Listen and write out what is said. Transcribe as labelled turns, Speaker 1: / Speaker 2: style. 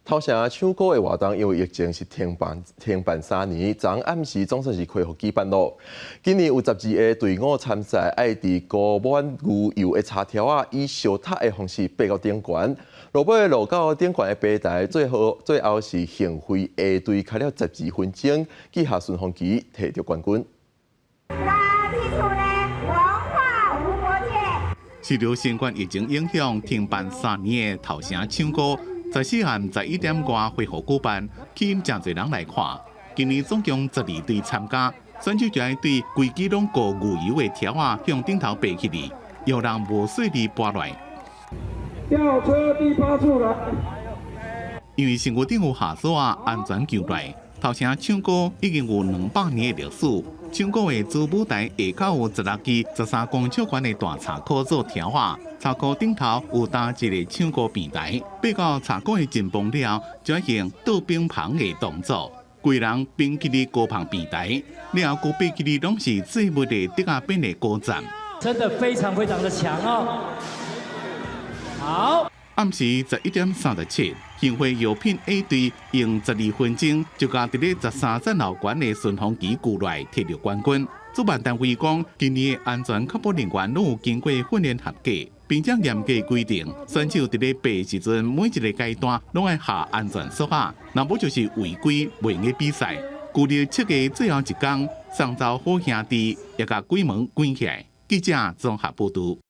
Speaker 1: 头城唱歌的活动因为疫情是停办3年，昨暗时总算是恢复举办咯。今年有12个队伍参赛，爱伫高满牛油的叉条以烧塔的方式爬到顶悬，落尾落到顶悬的平台，最后是幸会 A 队开了12分钟，记下顺风旗，摕到冠军。
Speaker 2: 受到新冠疫情影响，停办3年的头城唱歌。14暗11点外恢复举办，吸引真侪人来看。今年总共12队参加，选手就爱对规支拢过牛油的条向顶头爬起嚟，有人无顺利爬落。
Speaker 3: 吊车第8处来。
Speaker 2: 因为身躯顶有下锁安全救来。头城唱歌已经有200年的历史。唱歌的主舞台下口有16支13公尺宽的大茶壳做条茶壳顶头有搭一个唱歌平台，爬到茶壳的前方了，就要行倒冰棒的动作。规人并起哩高旁平台，了后爬起哩拢是最末的竹仔边的歌站。
Speaker 4: 真的非常非常的强哦！好。
Speaker 2: 暗时11点37，幸会药品 A 队用12分钟就甲伫咧13层楼悬的顺风旗举来，摕到冠军。主办单位讲，今年的安全确保人员拢有经过训练合格，并且严格规定，选手伫咧爬时阵每一个阶段拢要下安全锁若无就是违规袂用比赛。旧历7月最后一天，上周好兄弟也甲鬼门关起来。记者综合报道。